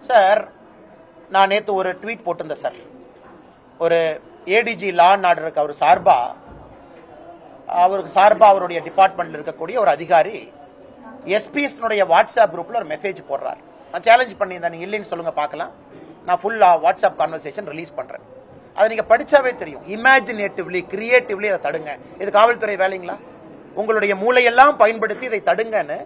Sir, நான் நேற்று ஒரு ட்வீட் போட்டிருந்தேன் சார். ஒரு ஏடிஜி லா அண்ட் ஆர்டருக்கு அவருக்கு சார்பா அவருடைய டிபார்ட்மெண்ட்ல இருக்கக்கூடிய ஒரு அதிகாரி எஸ்பிஎஸ்னுடைய வாட்ஸ்அப் குரூப்ல ஒரு மெசேஜ் போடுறாரு. நான் சேலஞ்ச் பண்ணியிருந்தேன், நீங்க இல்லைன்னு சொல்லுங்க பார்க்கலாம். நான் ஃபுல்லா வாட்ஸ்அப் கான்வர்சேஷன் ரிலீஸ் பண்றேன். அதை நீங்க படிச்சாவே தெரியும். இமேஜினேட்டிவ்லி, கிரியேட்டிவ்லி அதை தடுங்க. இது காவல்துறை வேலைங்களா? உங்களுடைய மூளையெல்லாம் பயன்படுத்தி இதை தடுங்கன்னு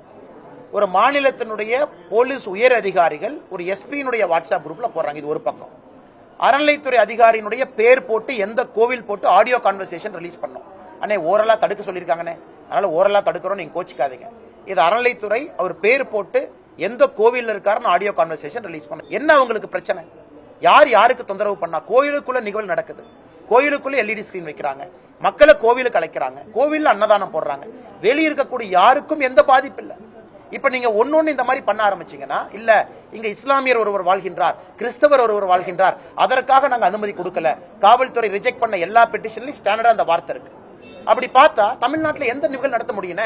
ஒரு மாநிலத்தினுடைய போலீஸ் உயர் அதிகாரிகள் ஒரு எஸ்பியினுடைய வாட்ஸ்அப் குரூப்ல போடுறாங்க. இது ஒரு பக்கம். அறநிலைத்துறை அதிகாரியினுடைய பேர் போட்டு எந்த கோவில் போட்டு ஆடியோ கான்வர்சேஷன் ரிலீஸ் பண்ணோம். அண்ணே ஓரலா தடுக்க சொல்லியிருக்காங்கண்ணே, அதனால ஓரலா தடுக்கிறோம், நீங்க கோச்சிக்காதீங்க. இது அறநிலைத்துறை அவர் பேர் போட்டு எந்த கோவில் இருக்காருன்னு ஆடியோ கான்வர்சேஷன் ரிலீஸ் பண்ண. என்ன அவங்களுக்கு பிரச்சனை? யார் யாருக்கு தொந்தரவு பண்ணா? கோயிலுக்குள்ள நிகழ்வு நடக்குது, கோயிலுக்குள்ள எல்இடி ஸ்கிரீன் வைக்கிறாங்க, மக்களை கோவிலுக்கு அழைக்கிறாங்க, கோவில்ல அன்னதானம் போடுறாங்க, வெளியே இருக்கக்கூடிய யாருக்கும் எந்த பாதிப்பு இல்லை. இப்ப நீங்க ஒன்னொன்னு இந்த மாதிரி பண்ண ஆரம்பிச்சீங்கன்னா, இல்ல இங்க இஸ்லாமியர் ஒருவர் வாழ்கின்றார், கிறிஸ்தவர் ஒருவர் வாழ்கின்றார், அதற்காக நாங்க அனுமதி கொடுக்கல, காவல்துறை ரிஜெக்ட் பண்ண எல்லா பெட்டிஷன்லயும் ஸ்டாண்டர்டா அந்த வார்த்தை இருக்கு. அப்படி பார்த்தா தமிழ்நாட்டில் எந்த நிகழ்வு நடத்த முடியும்?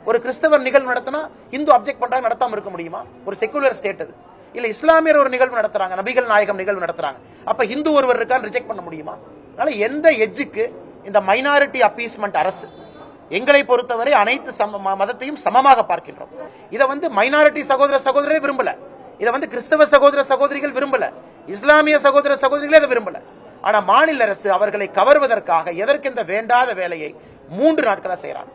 ஒரு கிறிஸ்தவர் நிகழ்வு நடத்தினா இந்து அப்செக்ட் பண்றாங்க, நடத்தாம இருக்க முடியுமா? ஒரு செக்குலர் ஸ்டேட் அது. இல்ல இஸ்லாமியர் ஒரு நிகழ்வு நடத்துறாங்க, நபிகள் நாயகம் நிகழ்வு நடத்துறாங்க, அப்ப இந்து ஒருவர் இருக்கான்னு ரிஜெக்ட் பண்ண முடியுமா? அதனால எந்த எஜ்ஜுக்கு இந்த மைனாரிட்டி அப்பீஸ்மெண்ட் அரசு எங்களை பொறுத்தவரை அனைத்து மதத்தையும் சமமாக பார்க்கின்றோம். இதை மைனாரிட்டி சகோதர சகோதரரே விரும்பல, இதை கிறிஸ்தவ சகோதர சகோதரிகள் விரும்பல, இஸ்லாமிய சகோதர சகோதரிகளே இதை விரும்பல. ஆனா மாநில அரசு அவர்களை கவர்வதற்காக எதற்கு இந்த வேண்டாத வேலையை 3 நாட்களா செய்யறாங்க.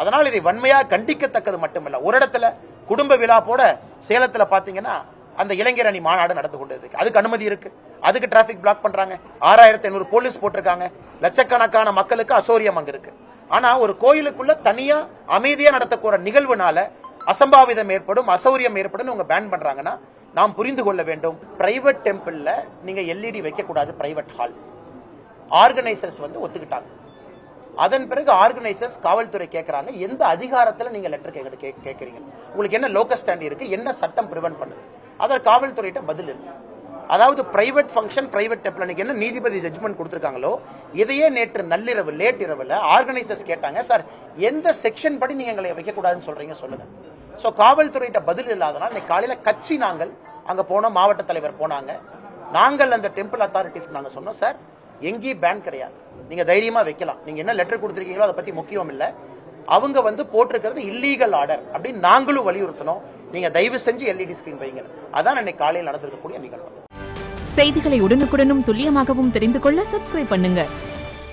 அதனால் இதை வன்மையாக கண்டிக்கத்தக்கது மட்டுமல்ல. ஒரு இடத்துல குடும்ப விழா போட சேலத்துல பாத்தீங்கன்னா அந்த இளைஞர் அணி மாநாடு நடந்து கொண்டது, அதுக்கு அனுமதி இருக்கு, அதுக்கு டிராபிக் பிளாக் பண்றாங்க, 6500 போலீஸ் போட்டிருக்காங்க, லட்சக்கணக்கான மக்களுக்கு அசௌரியம் அங்க இருக்கு. ஆனா ஒரு கோயிலுக்குள்ள தனியா அமைதியா நடத்தக்கூட நிகழ்வுனால அசம்பாவிதம் ஏற்படும், அசௌரியம் ஏற்படும் உங்க பேன் பண்றாங்கன்னா நாம் புரிந்து கொள்ள வேண்டும். பிரைவேட் டெம்பிள்ல நீங்க எல்இடி வைக்க கூடாது, பிரைவேட் ஹால். ஆர்கனைசர்ஸ் ஒத்துக்கிட்டாங்க. அதன் பிறகு ஆர்கனைசர்ஸ் காவல்துறை கேட்கறாங்க, எந்த அதிகாரத்துல நீங்க லெட்டர் கேட்கறீங்க, உங்களுக்கு என்ன லோக்கல் ஸ்டாண்ட் இருக்கு, என்ன சட்டம் பிரிவென்ட் பண்ணுது? அதற்கு காவல்துறையிட்ட பதில் இல்லை. அதாவது பிரைவேட் ஃபங்க்ஷன், பிரைவேட் டெம்பிள் அன்னைக்கு என்ன நீதிபதி ஜட்ஜ்மெண்ட் கொடுத்திருக்காங்களோ இதையே நேற்று நள்ளிரவு லேட் இரவுல ஆர்கனைசர்ஸ் கேட்டாங்க, சார் எந்த செக்ஷன் படி நீங்க எங்களை வைக்க கூடாதுன்னு சொல்றீங்க சொல்லுங்க. சோ காவல்துறையிட்ட பதில் இல்லாதனால இன்னைக்கு காலையில கட்சி நாங்கள் அங்க போனோம், மாவட்ட தலைவர் போனாங்க, நாங்கள் அந்த டெம்பிள் அத்தாரிட்டிஸ்க்கு நாங்க சொன்னோம், சார் எங்கேயும் பேன் கிடையாது, நீங்க தைரியமா வைக்கலாம், நீங்க என்ன லெட்டர் கொடுத்திருக்கீங்களோ அதை பத்தி முக்கியம் இல்ல, அவங்க போட்டிருக்கிறது இல்லீகல் ஆர்டர் அப்படின்னு நாங்களும் வலியுறுத்தணும், நீங்க தயவு செஞ்சு எல்இடி ஸ்கிரீன் வைங்க. அதான் இன்னைக்கு காலையில் நடந்திருக்கக்கூடிய நிகழ்வு. செய்திகளை உடனுக்குடனும் துல்லியமாகவும் தெரிந்து கொள்ள சப்ஸ்கிரைப் பண்ணுங்க.